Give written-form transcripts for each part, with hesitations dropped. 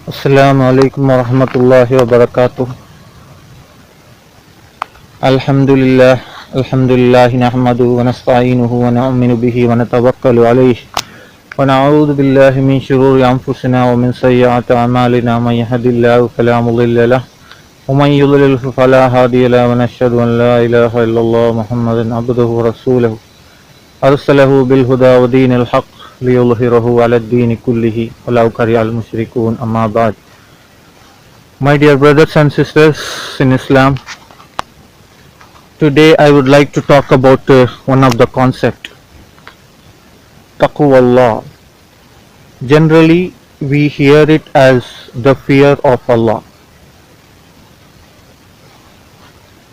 Assalamu alaikum wa rahmatullahi wa barakatuh. Alhamdulillah, alhamdulillah nahmaduhu wa nasta'inuhu wa na'minu bihi wa natawakkalu alayhi wa na'udhu billahi min shururi anfusina wa min sayyiati a'malina man yahdihillahu fala mudilla lahu wa man yudlil fala hadiya lahu wa nashhadu an la ilaha illallah Muhammadan abduhu wa rasuluhu arsalahu bil huda wa dinil haqq liyudhhirahu 'ala ad-din kullihi walau karihal mushrikun. Amma ba'd. My dear brothers and sisters in Islam, today I would like to talk about one of the concept, taqwallah. Generally, we hear it as the fear of Allah,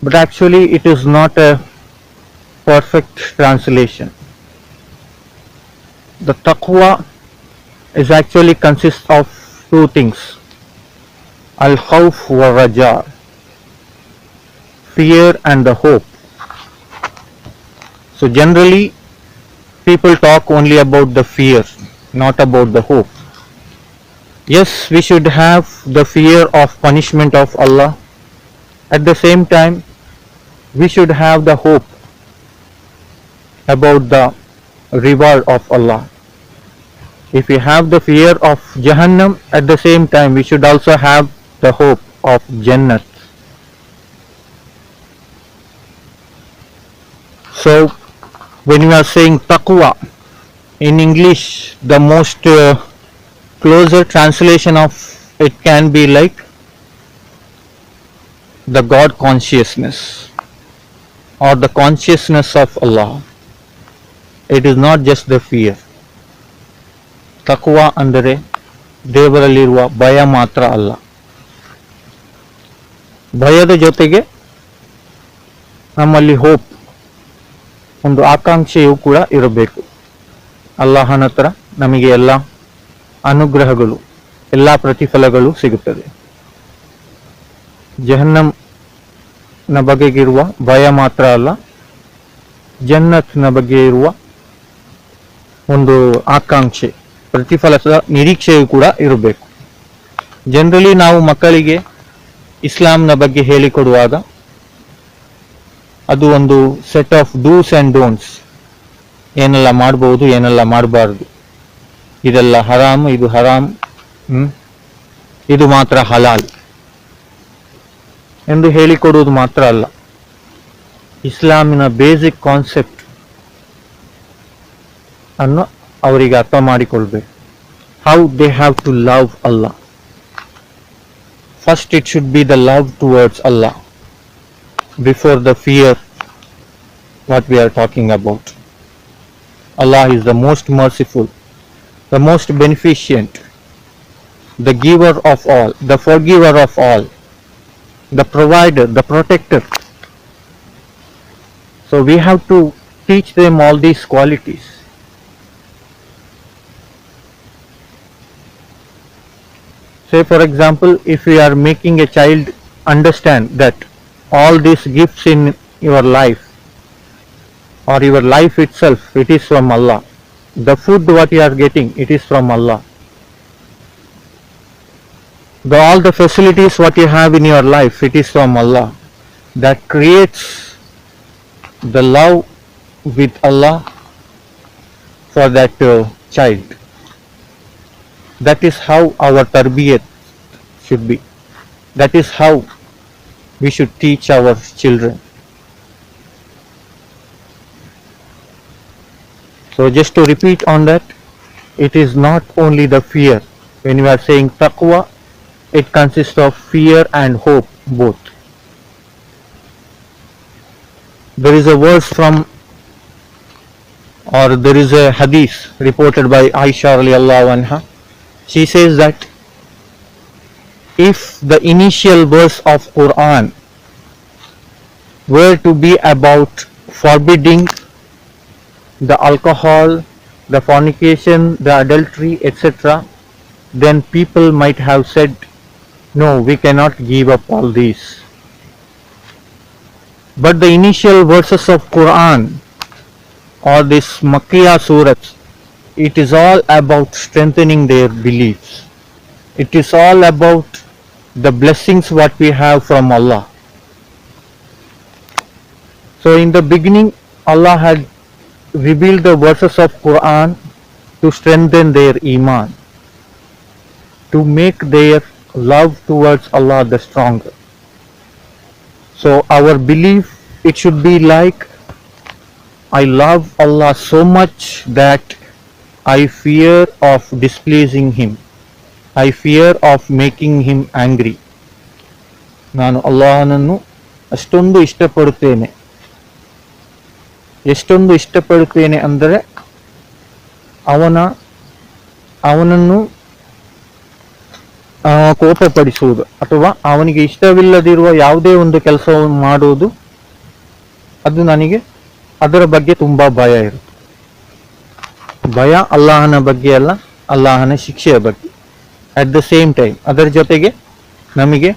but actually it is not a perfect translation. The taqwa is actually consists of two things: al-khawf wa raja, fear and the hope. So generally people talk only about the fear, not about the hope. Yes, we should have the fear of punishment of Allah. At the same time, we should have the hope about the reward of Allah. If we have the fear of Jahannam, at the same time we should also have the hope of Jannat. So when we are saying taqwa in English, the most closer translation of it can be like the God consciousness or the consciousness of Allah. It is not just the fear. ತಕ್ವಾ ಅಂದರೆ ದೇವರಲ್ಲಿರುವ ಭಯ ಮಾತ್ರ ಅಲ್ಲ. ಭಯದ ಜೊತೆಗೆ ನಮ್ಮಲ್ಲಿ hope, ಒಂದು ಆಕಾಂಕ್ಷೆಯೂ ಕೂಡ ಇರಬೇಕು. ಅಲ್ಲಾಹನ ಹತ್ರ ನಮಗೆ ಎಲ್ಲ ಅನುಗ್ರಹಗಳು, ಎಲ್ಲ ಪ್ರತಿಫಲಗಳು ಸಿಗುತ್ತದೆ. ಜಹನ್ನಂನ ಬಗೆಗಿರುವ ಭಯ ಮಾತ್ರ ಅಲ್ಲ, ಜನ್ನತ್ನ ಬಗ್ಗೆ ಇರುವ ಒಂದು ಆಕಾಂಕ್ಷೆ, ಪ್ರತಿಫಲದ ನಿರೀಕ್ಷೆಯೂ ಕೂಡ ಇರಬೇಕು. ಜನರಲಿ ನಾವು ಮಕ್ಕಳಿಗೆ ಇಸ್ಲಾಂನ ಬಗ್ಗೆ ಹೇಳಿಕೊಡುವಾಗ ಅದು ಒಂದು set of dos and don'ts, ಏನೆಲ್ಲ ಮಾಡ್ಬೋದು, ಏನೆಲ್ಲ ಮಾಡಬಾರ್ದು, ಇದೆಲ್ಲ ಹರಾಮ್, ಇದು ಹರಾಮ್, ಇದು ಮಾತ್ರ ಹಲಾಲ್ ಎಂದು ಹೇಳಿಕೊಡುವುದು ಮಾತ್ರ ಅಲ್ಲ, ಇಸ್ಲಾಮಿನ ಬೇಸಿಕ್ ಕಾನ್ಸೆಪ್ಟ್ ಅನ್ನು ಅವರಿಗೆ ಅರ್ಥ ಮಾಡಿಕೊಳ್ಬೇಕು. How they have to love Allah. First it should be the love towards Allah before the fear what we are talking about. Allah is the most merciful, the most beneficent, the giver of all, the forgiver of all, the provider, the protector. So we have to teach them all these qualities. Say for example, if we are making a child understand that all these gifts in your life or your life itself, it is from Allah. The food what you are getting, it is from Allah. All the facilities what you have in your life, it is from Allah. That creates the love with Allah for that child. That is how our tarbiyat should be. That is how we should teach our children. So just to repeat on that, it is not only the fear. When we are saying taqwa, it consists of fear and hope both. There is a verse from, or there is a hadith reported by Aisha radiallahu anha. She says that if the initial verse of Quran were to be about forbidding the alcohol, the fornication, the adultery, etc., then people might have said, no, we cannot give up all these. But the initial verses of Quran or this Makkiyah surahs, it is all about strengthening their beliefs. It is all about the blessings what we have from Allah. So in the beginning, Allah had revealed the verses of Quran to strengthen their iman, to make their love towards Allah the stronger. So our belief, it should be like, I love Allah so much that I fear of displeasing Him. I fear of making Him angry. ನಾನು ಅಲ್ಲಾಹನನ್ನು ಅಷ್ಟೊಂದು ಇಷ್ಟಪಡುತ್ತೇನೆ. ಎಷ್ಟೊಂದು ಇಷ್ಟಪಡುತ್ತೇನೆ ಅಂದರೆ ಅವನನ್ನು ಕೋಪಪಡಿಸುವುದು ಅಥವಾ ಅವನಿಗೆ ಇಷ್ಟವಿಲ್ಲದಿರುವ ಯಾವುದೇ ಒಂದು ಕೆಲಸವನ್ನು ಮಾಡುವುದು, ಅದು ನನಗೆ ಅದರ ಬಗ್ಗೆ ತುಂಬಾ ಭಯ ಇರುತ್ತೆ. ಭಯ ಅಲ್ಲಾಹನ ಬಗ್ಗೆ ಅಲ್ಲ, ಅಲ್ಲಾಹನ ಶಿಕ್ಷೆಯ ಬಗ್ಗೆ. ಅಟ್ ದ ಸೇಮ್ ಟೈಮ್ ಅದರ ಜೊತೆಗೆ ನಮಗೆ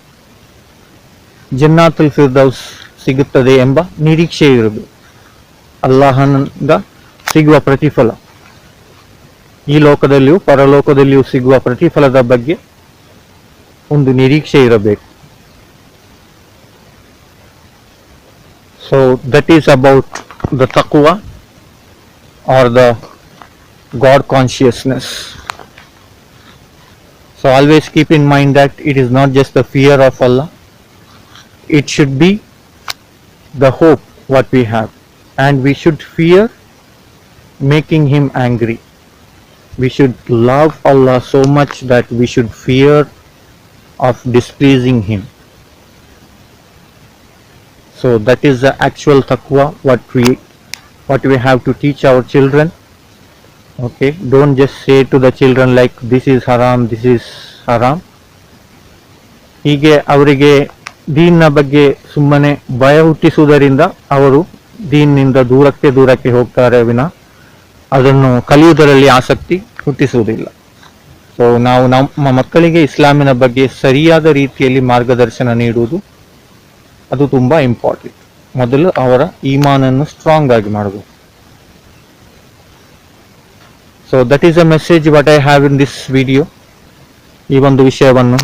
ಜನ್ನಾತುಲ್ ಫಿರ್ದೌಸ್ ಸಿಗುತ್ತದೆ ಎಂಬ ನಿರೀಕ್ಷೆ ಇರಬೇಕು. ಅಲ್ಲಾಹನಿಂದ ಸಿಗುವ ಪ್ರತಿಫಲ, ಈ ಲೋಕದಲ್ಲಿಯೂ ಪರಲೋಕದಲ್ಲಿಯೂ ಸಿಗುವ ಪ್ರತಿಫಲದ ಬಗ್ಗೆ ಒಂದು ನಿರೀಕ್ಷೆ ಇರಬೇಕು. So that is about the ತಕ್ವಾ or the God consciousness. So always keep in mind that it is not just the fear of Allah, it should be the hope what we have, and we should fear making Him angry. We should love Allah so much that we should fear of displeasing Him. So that is the actual taqwa what we have to teach our children. Okay, don't just say to the children like this is haram, this is haram. ಹೀಗೆ ಅವರಿಗೆ ದೀನ್ನ ಬಗ್ಗೆ ಸುಮ್ಮನೆ ಭಯ ಹುಟ್ಟಿಸುವುದರಿಂದ ಅವರು ದೀನ್ನಿಂದ ದೂರಕ್ಕೆ ಹೋಗ್ತಾರೆ ವಿನ ಅದನ್ನು ಕಲಿಯುವುದರಲ್ಲಿ ಆಸಕ್ತಿ ಹುಟ್ಟಿಸುವುದಿಲ್ಲ. ಸೊ ನಾವು ನಮ್ಮ ಮಕ್ಕಳಿಗೆ ಇಸ್ಲಾಮಿನ ಬಗ್ಗೆ ಸರಿಯಾದ ರೀತಿಯಲ್ಲಿ ಮಾರ್ಗದರ್ಶನ ನೀಡುವುದು ಅದು ತುಂಬಾ ಇಂಪಾರ್ಟೆಂಟ್. ಮೊದಲು ಅವರ ಈಮಾನನ್ನು ಸ್ಟ್ರಾಂಗ್ ಆಗಿ ಮಾಡಬೇಕು. So that is a message what I have in this video. ಈ ಒಂದು ವಿಷಯವನ್ನು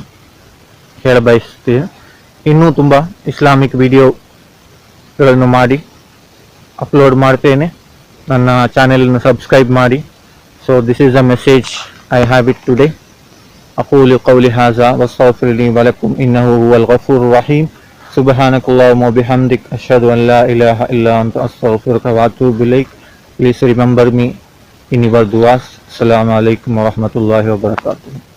ಹೇಳಬಯಸುತ್ತೇನೆ. ಇನ್ನೂ ತುಂಬ ಇಸ್ಲಾಮಿಕ್ ವಿಡಿಯೋಗಳನ್ನು ಮಾಡಿ ಅಪ್ಲೋಡ್ ಮಾಡ್ತೇನೆ. ನನ್ನ ಚಾನೆಲನ್ನು ಸಬ್ಸ್ಕ್ರೈಬ್ ಮಾಡಿ. So this is a message I have it today. أقول قولي هذا واستغفر لي ولكم إنه هو الغفور الرحيم. سبحانك اللهم وبحمدك أشهد أن لا إله إلا أنت أستغفرك وأتوب إليك. Please remember me in your duas. Assalamu alaikum wa rahmatullahi wa barakatuh.